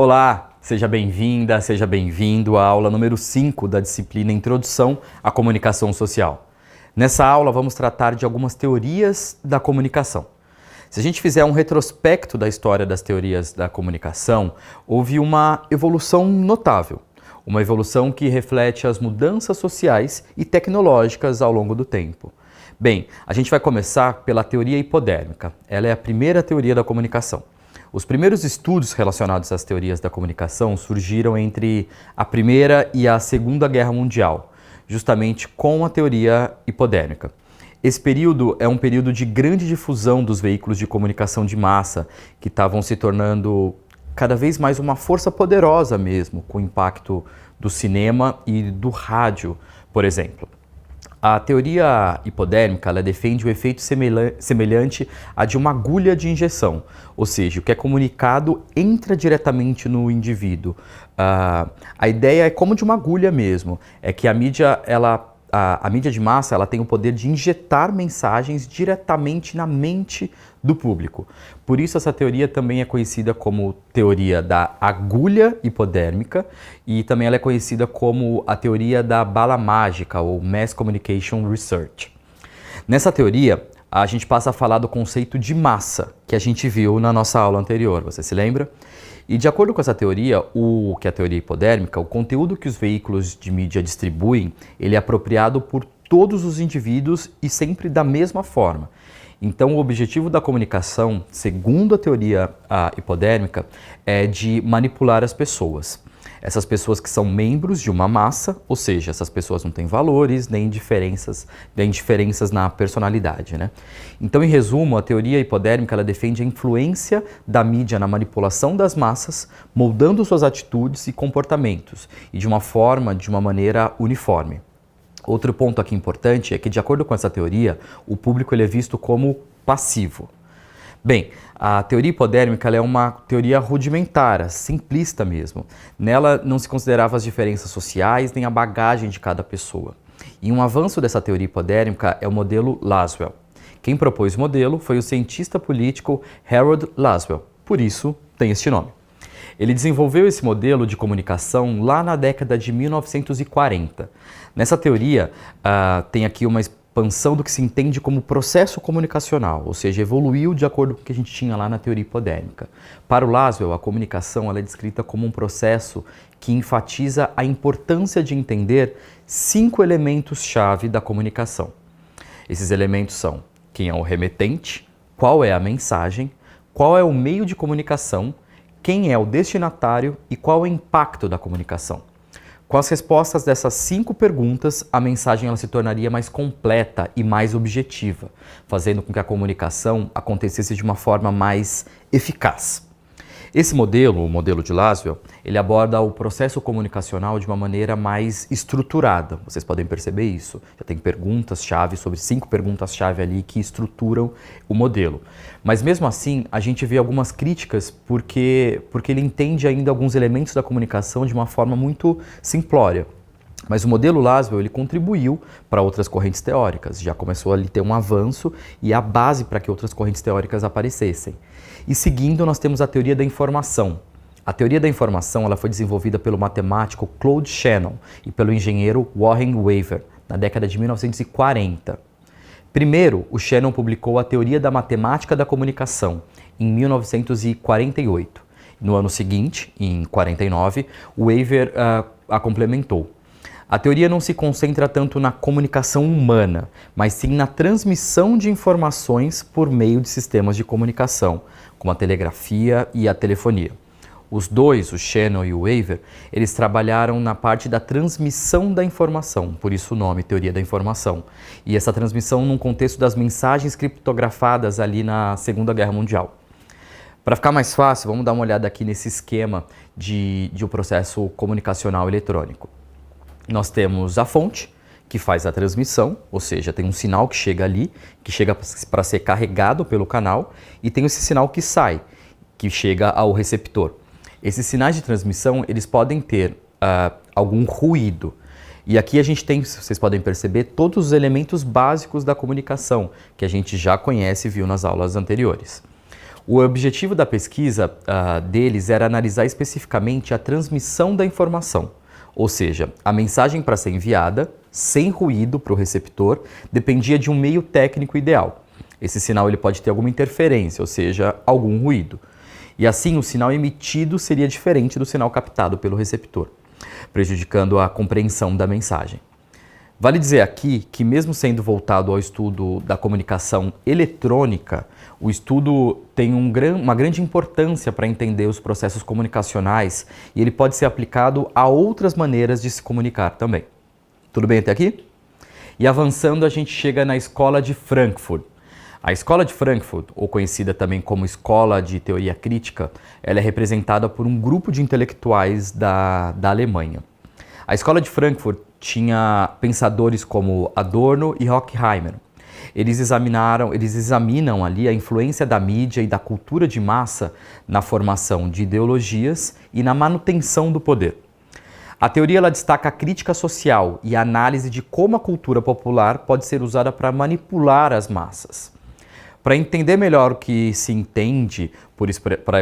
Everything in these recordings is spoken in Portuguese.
Olá, seja bem-vinda, seja bem-vindo à aula número 5 da disciplina Introdução à Comunicação Social. Nessa aula vamos tratar de algumas teorias da comunicação. Se a gente fizer um retrospecto da história das teorias da comunicação, houve uma evolução notável. Uma evolução que reflete as mudanças sociais e tecnológicas ao longo do tempo. Bem, a gente vai começar pela teoria hipodérmica. Ela é a primeira teoria da comunicação. Os primeiros estudos relacionados às teorias da comunicação surgiram entre a Primeira e a Segunda Guerra Mundial, justamente com a teoria hipodérmica. Esse período é um período de grande difusão dos veículos de comunicação de massa, que estavam se tornando cada vez mais uma força poderosa mesmo, com o impacto do cinema e do rádio, por exemplo. A teoria hipodérmica ela defende o efeito semelhante a de uma agulha de injeção, ou seja, o que é comunicado entra diretamente no indivíduo. A ideia é como de uma agulha mesmo, é que a mídia de massa ela tem o poder de injetar mensagens diretamente na mente do público. Por isso essa teoria também é conhecida como teoria da agulha hipodérmica e também ela é conhecida como a teoria da bala mágica ou Mass Communication Research. Nessa teoria, a gente passa a falar do conceito de massa que a gente viu na nossa aula anterior, você se lembra? E de acordo com essa teoria, que é a teoria hipodérmica, o conteúdo que os veículos de mídia distribuem, ele é apropriado por todos os indivíduos e sempre da mesma forma. Então, o objetivo da comunicação, segundo a teoria hipodérmica, é de manipular as pessoas. Essas pessoas que são membros de uma massa, ou seja, essas pessoas não têm valores nem diferenças na personalidade, né? Então, em resumo, a teoria hipodérmica ela defende a influência da mídia na manipulação das massas, moldando suas atitudes e comportamentos, e de uma maneira uniforme. Outro ponto aqui importante é que, de acordo com essa teoria, o público ele é visto como passivo. Bem, a teoria hipodérmica ela é uma teoria rudimentar, simplista mesmo. Nela não se considerava as diferenças sociais nem a bagagem de cada pessoa. E um avanço dessa teoria hipodérmica é o modelo Lasswell. Quem propôs o modelo foi o cientista político Harold Lasswell, por isso tem este nome. Ele desenvolveu esse modelo de comunicação lá na década de 1940. Nessa teoria, tem aqui uma expansão do que se entende como processo comunicacional, ou seja, evoluiu de acordo com o que a gente tinha lá na teoria hipodérmica. Para o Lasswell, a comunicação ela é descrita como um processo que enfatiza a importância de entender 5 elementos-chave da comunicação. Esses elementos são quem é o remetente, qual é a mensagem, qual é o meio de comunicação, quem é o destinatário e qual é o impacto da comunicação. Com as respostas dessas 5 perguntas, a mensagem ela se tornaria mais completa e mais objetiva, fazendo com que a comunicação acontecesse de uma forma mais eficaz. Esse modelo, o modelo de Lasswell, ele aborda o processo comunicacional de uma maneira mais estruturada. Vocês podem perceber isso. Já tem perguntas-chave, sobre 5 perguntas-chave ali que estruturam o modelo. Mas mesmo assim, a gente vê algumas críticas porque ele entende ainda alguns elementos da comunicação de uma forma muito simplória. Mas o modelo Lasswell ele contribuiu para outras correntes teóricas, já começou a ter um avanço e a base para que outras correntes teóricas aparecessem. E seguindo, nós temos a teoria da informação. A teoria da informação ela foi desenvolvida pelo matemático Claude Shannon e pelo engenheiro Warren Weaver, na década de 1940. Primeiro, o Shannon publicou a teoria da matemática da comunicação, em 1948. No ano seguinte, em 49, o Weaver a complementou. A teoria não se concentra tanto na comunicação humana, mas sim na transmissão de informações por meio de sistemas de comunicação, como a telegrafia e a telefonia. Os dois, o Shannon e o Weaver, eles trabalharam na parte da transmissão da informação, por isso o nome, teoria da informação. E essa transmissão num contexto das mensagens criptografadas ali na Segunda Guerra Mundial. Para ficar mais fácil, vamos dar uma olhada aqui nesse esquema de um processo comunicacional eletrônico. Nós temos a fonte, que faz a transmissão, ou seja, tem um sinal que chega ali, que chega para ser carregado pelo canal, e tem esse sinal que sai, que chega ao receptor. Esses sinais de transmissão, eles podem ter algum ruído. E aqui a gente tem, vocês podem perceber, todos os elementos básicos da comunicação, que a gente já conhece e viu nas aulas anteriores. O objetivo da pesquisa deles era analisar especificamente a transmissão da informação, ou seja, a mensagem para ser enviada, sem ruído para o receptor, dependia de um meio técnico ideal. Esse sinal ele pode ter alguma interferência, ou seja, algum ruído. E assim o sinal emitido seria diferente do sinal captado pelo receptor, prejudicando a compreensão da mensagem. Vale dizer aqui que, mesmo sendo voltado ao estudo da comunicação eletrônica, o estudo tem uma grande importância para entender os processos comunicacionais e ele pode ser aplicado a outras maneiras de se comunicar também. Tudo bem até aqui? E avançando, a gente chega na Escola de Frankfurt. A Escola de Frankfurt, ou conhecida também como Escola de Teoria Crítica, ela é representada por um grupo de intelectuais da Alemanha. A Escola de Frankfurt tinha pensadores como Adorno e Horkheimer. Eles examinam ali a influência da mídia e da cultura de massa na formação de ideologias e na manutenção do poder. A teoria ela destaca a crítica social e a análise de como a cultura popular pode ser usada para manipular as massas. Para entender melhor o que se entende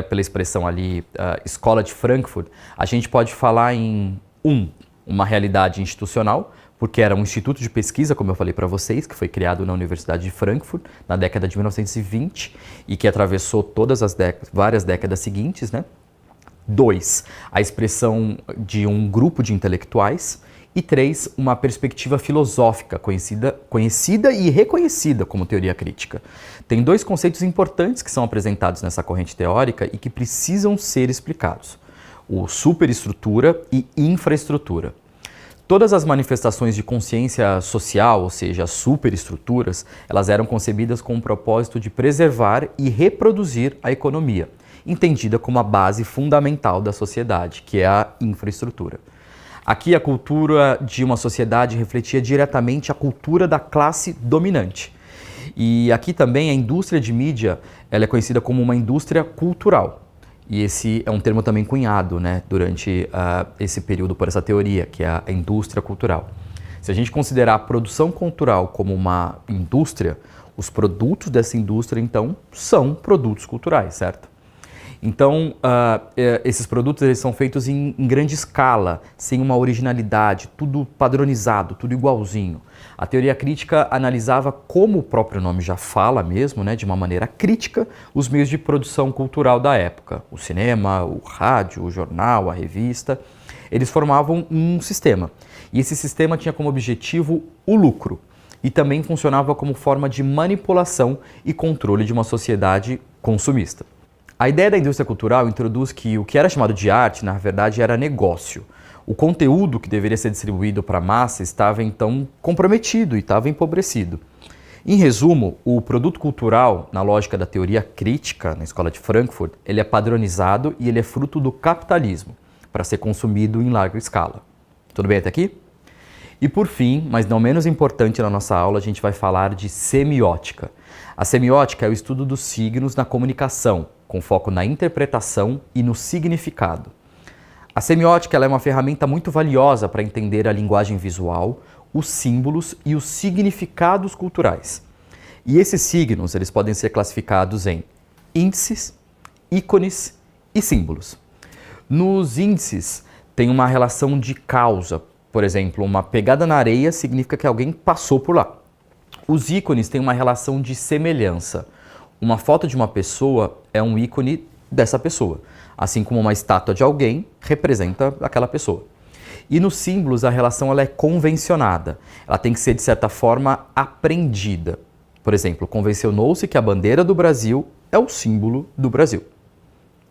pela expressão ali, Escola de Frankfurt, a gente pode falar em uma realidade institucional, porque era um instituto de pesquisa, como eu falei para vocês, que foi criado na Universidade de Frankfurt na década de 1920 e que atravessou todas as várias décadas seguintes, né? 2, a expressão de um grupo de intelectuais. E 3, uma perspectiva filosófica conhecida e reconhecida como teoria crítica. Tem 2 conceitos importantes que são apresentados nessa corrente teórica e que precisam ser explicados: o superestrutura e infraestrutura. Todas as manifestações de consciência social, ou seja, as superestruturas, elas eram concebidas com o propósito de preservar e reproduzir a economia, entendida como a base fundamental da sociedade, que é a infraestrutura. Aqui a cultura de uma sociedade refletia diretamente a cultura da classe dominante. E aqui também a indústria de mídia ela é conhecida como uma indústria cultural. E esse é um termo também cunhado, né, durante esse período por essa teoria, que é a indústria cultural. Se a gente considerar a produção cultural como uma indústria, os produtos dessa indústria, então, são produtos culturais, certo? Então, esses produtos eles são feitos em grande escala, sem uma originalidade, tudo padronizado, tudo igualzinho. A teoria crítica analisava, como o próprio nome já fala mesmo, né, de uma maneira crítica, os meios de produção cultural da época. O cinema, o rádio, o jornal, a revista. Eles formavam um sistema. E esse sistema tinha como objetivo o lucro. E também funcionava como forma de manipulação e controle de uma sociedade consumista. A ideia da indústria cultural introduz que o que era chamado de arte, na verdade, era negócio. O conteúdo que deveria ser distribuído para a massa estava, então, comprometido e estava empobrecido. Em resumo, o produto cultural, na lógica da teoria crítica, na Escola de Frankfurt, ele é padronizado e ele é fruto do capitalismo, para ser consumido em larga escala. Tudo bem até aqui? E por fim, mas não menos importante na nossa aula, a gente vai falar de semiótica. A semiótica é o estudo dos signos na comunicação, com foco na interpretação e no significado. A semiótica ela é uma ferramenta muito valiosa para entender a linguagem visual, os símbolos e os significados culturais. E esses signos eles podem ser classificados em índices, ícones e símbolos. Nos índices tem uma relação de causa. Por exemplo, uma pegada na areia significa que alguém passou por lá. Os ícones têm uma relação de semelhança. Uma foto de uma pessoa é um ícone dessa pessoa, assim como uma estátua de alguém representa aquela pessoa. E nos símbolos a relação ela é convencionada, ela tem que ser de certa forma aprendida. Por exemplo, convencionou-se que a bandeira do Brasil é o símbolo do Brasil.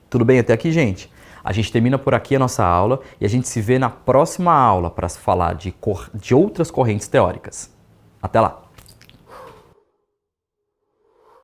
Tudo bem até aqui, gente? A gente termina por aqui a nossa aula e a gente se vê na próxima aula para falar de outras correntes teóricas. Até lá!